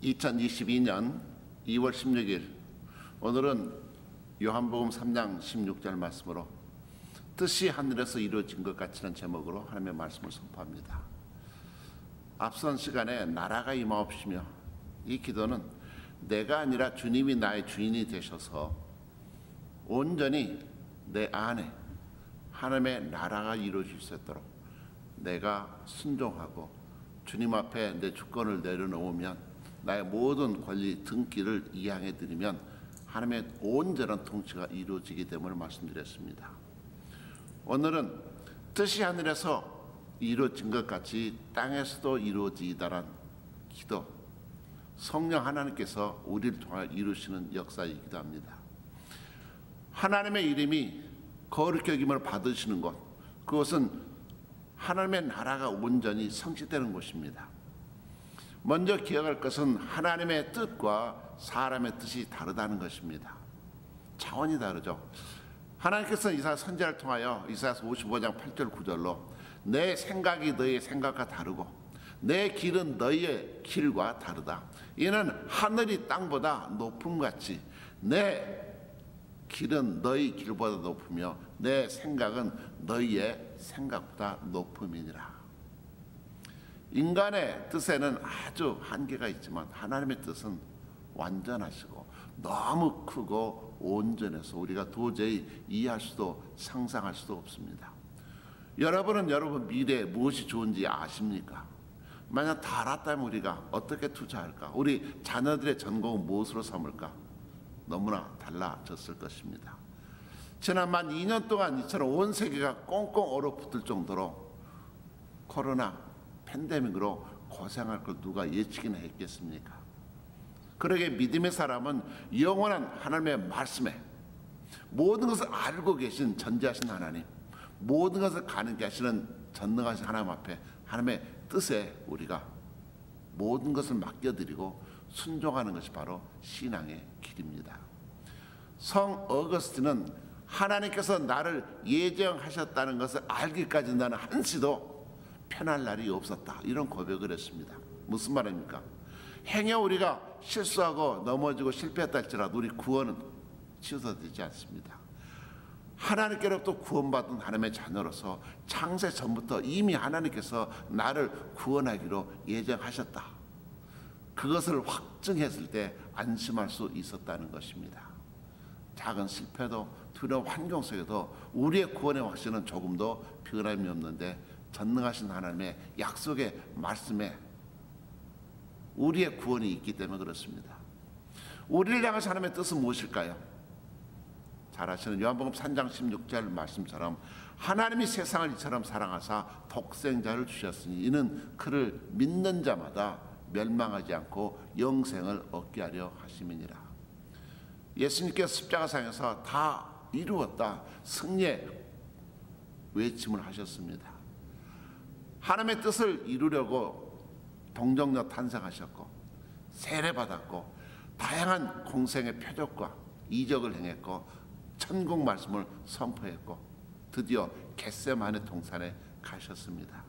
2022년 2월 16일 오늘은 요한복음 3장 16절 말씀으로 뜻이 하늘에서 이루어진 것 같이라는 제목으로 하나님의 말씀을 선포합니다. 앞선 시간에 나라가 임하옵시며, 이 기도는 내가 아니라 주님이 나의 주인이 되셔서 온전히 내 안에 하나님의 나라가 이루어질 수 있도록 내가 순종하고 주님 앞에 내 주권을 내려놓으면, 나의 모든 권리 등기를 이양해 드리면 하나님의 온전한 통치가 이루어지기 때문에 말씀드렸습니다. 오늘은 뜻이 하늘에서 이루어진 것 같이 땅에서도 이루어지다란 기도, 성령 하나님께서 우리를 통하여 이루시는 역사이기도 합니다. 하나님의 이름이 거룩히 여김을 받으시는 곳, 그것은 하나님의 나라가 온전히 성취되는 곳입니다. 먼저 기억할 것은 하나님의 뜻과 사람의 뜻이 다르다는 것입니다. 차원이 다르죠. 하나님께서 이사야 선지자를 통하여 이사야서 55장 8절 9절로 내 생각이 너희의 생각과 다르고 내 길은 너희의 길과 다르다. 이는 하늘이 땅보다 높음같이 내 길은 너희 길보다 높으며 내 생각은 너희의 생각보다 높음이니라. 인간의 뜻에는 아주 한계가 있지만 하나님의 뜻은 완전하시고 너무 크고 온전해서 우리가 도저히 이해할 수도 상상할 수도 없습니다. 여러분은 여러분 미래에 무엇이 좋은지 아십니까? 만약 다 알았다면 우리가 어떻게 투자할까? 우리 자녀들의 전공은 무엇으로 삼을까? 너무나 달라졌을 것입니다. 지난 만 2년 동안 이처럼 온 세계가 꽁꽁 얼어붙을 정도로 코로나 팬데믹으로 고생할 걸 누가 예측이나 했겠습니까? 그러게 믿음의 사람은 영원한 하나님의 말씀에 모든 것을 알고 계신 전지하신 하나님, 모든 것을 가능케 하시는 전능하신 하나님 앞에 하나님의 뜻에 우리가 모든 것을 맡겨드리고 순종하는 것이 바로 신앙의 길입니다. 성 어거스틴은 하나님께서 나를 예정하셨다는 것을 알기까지 나는 한시도 편할 날이 없었다, 이런 고백을 했습니다. 무슨 말입니까? 행여 우리가 실수하고 넘어지고 실패했다 할지라도 우리 구원은 취소되지 않습니다. 하나님께로부터 구원받은 하나님의 자녀로서 창세 전부터 이미 하나님께서 나를 구원하기로 예정하셨다, 그것을 확증했을 때 안심할 수 있었다는 것입니다. 작은 실패도 두려운 환경 속에도 우리의 구원의 확신은 조금도 변함이 없는데, 전능하신 하나님의 약속의 말씀에 우리의 구원이 있기 때문에 그렇습니다. 우리를 향하신 하나님의 뜻은 무엇일까요? 잘 아시는 요한복음 3장 16절 말씀처럼 하나님이 세상을 이처럼 사랑하사 독생자를 주셨으니 이는 그를 믿는 자마다 멸망하지 않고 영생을 얻게 하려 하심이니라. 예수님께서 십자가상에서 다 이루었다, 승리의 외침을 하셨습니다. 하나님의 뜻을 이루려고 동정녀 탄생하셨고 세례받았고 다양한 공생의 표적과 이적을 행했고 천국 말씀을 선포했고 드디어 겟세마네 동산에 가셨습니다.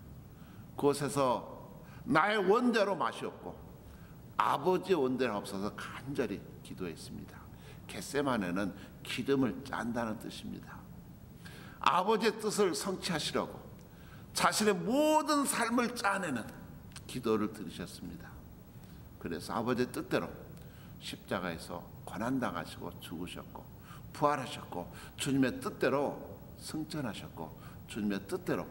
그곳에서 나의 원대로 마시옵고 아버지의 원대로 없어서 간절히 기도했습니다. 겟세마네는 기름을 짠다는 뜻입니다. 아버지의 뜻을 성취하시려고 자신의 모든 삶을 짜내는 기도를 들으셨습니다. 그래서 아버지의 뜻대로 십자가에서 고난당하시고 죽으셨고 부활하셨고 주님의 뜻대로 승천하셨고 주님의 뜻대로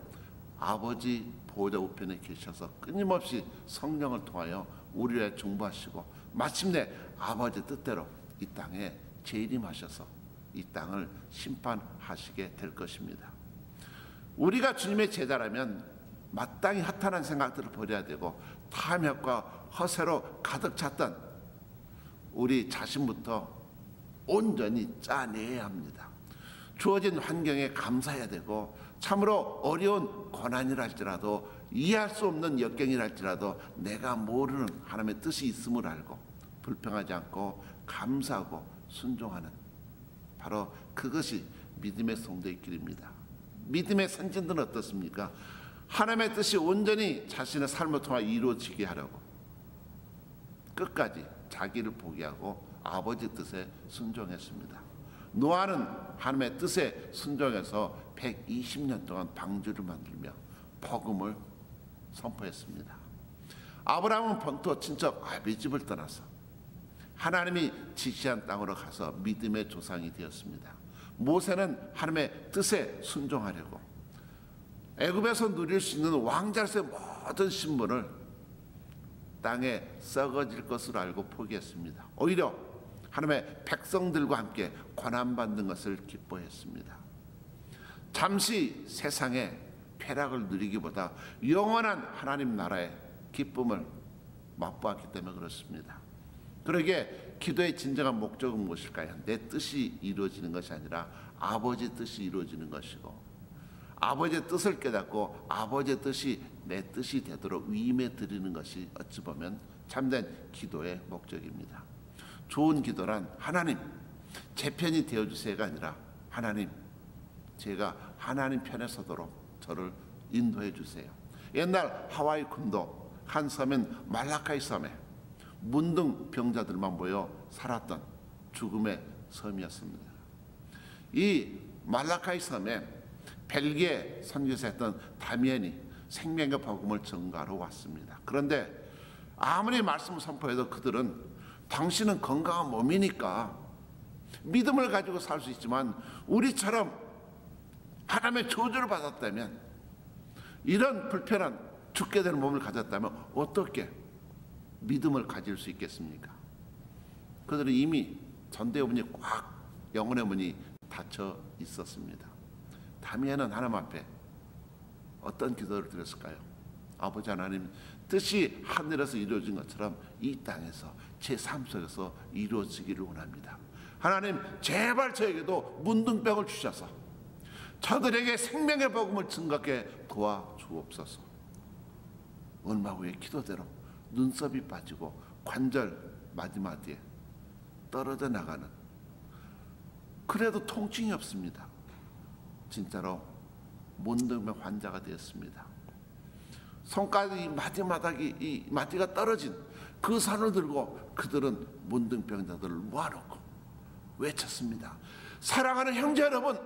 아버지 보호자 우편에 계셔서 끊임없이 성령을 통하여 우리를 중보하시고 마침내 아버지의 뜻대로 이 땅에 재림하셔서 이 땅을 심판하시게 될 것입니다. 우리가 주님의 제자라면 마땅히 허탄한 생각들을 버려야 되고 탐욕과 허세로 가득 찼던 우리 자신부터 온전히 짜내야 합니다. 주어진 환경에 감사해야 되고 참으로 어려운 고난이라 할지라도 이해할 수 없는 역경이라 할지라도 내가 모르는 하나님의 뜻이 있음을 알고 불평하지 않고 감사하고 순종하는, 바로 그것이 믿음의 성도의 길입니다. 믿음의 선진들은 어떻습니까? 하나님의 뜻이 온전히 자신의 삶을 통해 이루어지게 하려고 끝까지 자기를 포기하고 아버지 뜻에 순종했습니다. 노아는 하나님의 뜻에 순종해서 120년 동안 방주를 만들며 복음을 선포했습니다. 아브라함은 본토 친척 아비집을 떠나서 하나님이 지시한 땅으로 가서 믿음의 조상이 되었습니다. 모세는 하나님의 뜻에 순종하려고 애굽에서 누릴 수 있는 왕자로서의 모든 신분을 땅에 썩어질 것으로 알고 포기했습니다. 오히려 하나님의 백성들과 함께 고난받는 것을 기뻐했습니다. 잠시 세상의 쾌락을 누리기보다 영원한 하나님 나라의 기쁨을 맛보았기 때문에 그렇습니다. 그러기에 기도의 진정한 목적은 무엇일까요? 내 뜻이 이루어지는 것이 아니라 아버지 뜻이 이루어지는 것이고, 아버지의 뜻을 깨닫고 아버지의 뜻이 내 뜻이 되도록 위임해 드리는 것이 어찌 보면 참된 기도의 목적입니다. 좋은 기도란 하나님 제 편이 되어주세요가 아니라 하나님 제가 하나님 편에 서도록 저를 인도해 주세요. 옛날 하와이 군도 한 섬인 말라카이 섬에 문둥병자들만 모여 살았던 죽음의 섬이었습니다. 이 말라카이 섬에 벨기에 선교사였던 다미안이 생명의 복음을 전가하러 왔습니다. 그런데 아무리 말씀을 선포해도 그들은 당신은 건강한 몸이니까 믿음을 가지고 살 수 있지만 우리처럼 하나님의 저주를 받았다면, 이런 불편한 죽게 되는 몸을 가졌다면 어떻게 믿음을 가질 수 있겠습니까? 그들은 이미 전대의 문이 꽉, 영혼의 문이 닫혀 있었습니다. 다미안은 하나님 앞에 어떤 기도를 드렸을까요? 아버지 하나님, 뜻이 하늘에서 이루어진 것처럼 이 땅에서 제 삶 속에서 이루어지기를 원합니다. 하나님 제발 저에게도 문둥병을 주셔서 저들에게 생명의 복음을 증거하게 도와주옵소서. 얼마 후에 기도대로 눈썹이 빠지고 관절 마디마디에 떨어져 나가는, 그래도 통증이 없습니다. 진짜로 문둥병 환자가 되었습니다. 손가락이 마디마닥이 이 마디가 떨어진 그 손을 들고 그들은 문둥병자들을 모아놓고 외쳤습니다. 사랑하는 형제 여러분,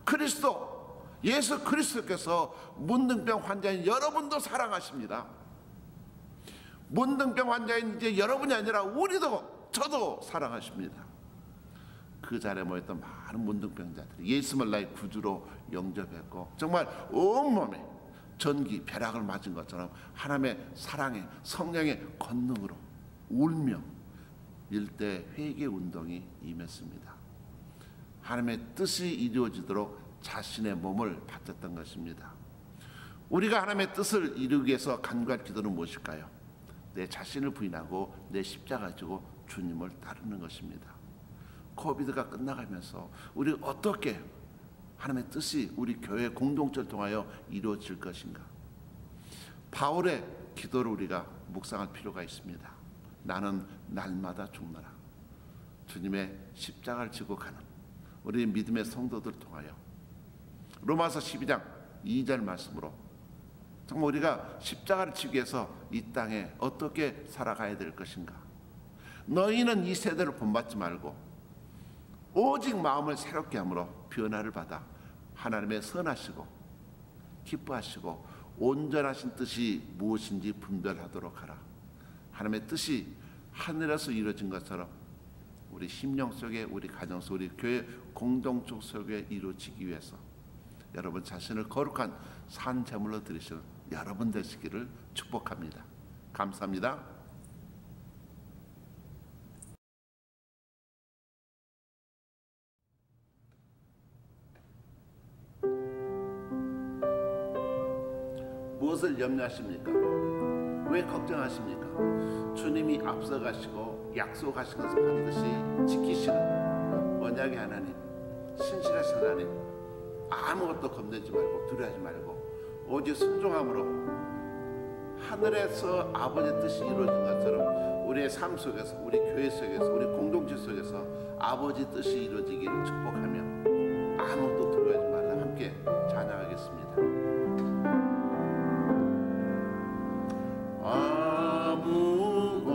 그리스도 예수 그리스도께서 문둥병 환자인 여러분도 사랑하십니다. 문둥병 환자인 이제 여러분이 아니라 우리도 저도 사랑하십니다. 그 자리에 모였던 많은 문둥병자들이 예수님을 나의 구주로 영접했고 정말 온몸에 전기 벼락을 맞은 것처럼 하나님의 사랑의 성령의 권능으로 울며 일대 회개 운동이 임했습니다. 하나님의 뜻이 이루어지도록 자신의 몸을 바쳤던 것입니다. 우리가 하나님의 뜻을 이루기 위해서 간구할 기도는 무엇일까요? 내 자신을 부인하고 내 십자가 가지고 주님을 따르는 것입니다. 코비드가 끝나가면서 우리 어떻게 하나님의 뜻이 우리 교회 공동체를 통하여 이루어질 것인가? 바울의 기도를 우리가 묵상할 필요가 있습니다. 나는 날마다 죽노라. 주님의 십자가를 지고 가는 우리 믿음의 성도들 통하여 로마서 12장 2절 말씀으로 정말 우리가 십자가를 지기 위해서 이 땅에 어떻게 살아가야 될 것인가? 너희는 이 세대를 본받지 말고 오직 마음을 새롭게 함으로 변화를 받아 하나님의 선하시고 기뻐하시고 온전하신 뜻이 무엇인지 분별하도록 하라. 하나님의 뜻이 하늘에서 이루어진 것처럼 우리 심령 속에, 우리 가정 속에, 우리 교회 공동체 속에 이루어지기 위해서 여러분 자신을 거룩한 산 제물로 드리시는 여러분 되시기를 축복합니다. 감사합니다. 무엇을 염려하십니까? 왜 걱정하십니까? 주님이 앞서가시고 약속하신 것을 반드시 지키시는 언약의 하나님, 신실하신 하나님, 아무것도 겁내지 말고 두려워하지 말고 오직 순종함으로 하늘에서 아버지의 뜻이 이루어진 것처럼 우리의 삶 속에서, 우리 교회 속에서, 우리 공동체 속에서 아버지 뜻이 이루어지기를 축복하며 아무것도 두려워하지 말라 함께 찬양하겠습니다. 아무것도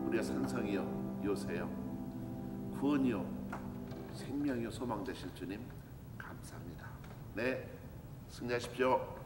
우리의 산성이요 요새요 구원이요 생명이요 소망 되실 주님 감사합니다. 네, 승리하십시오.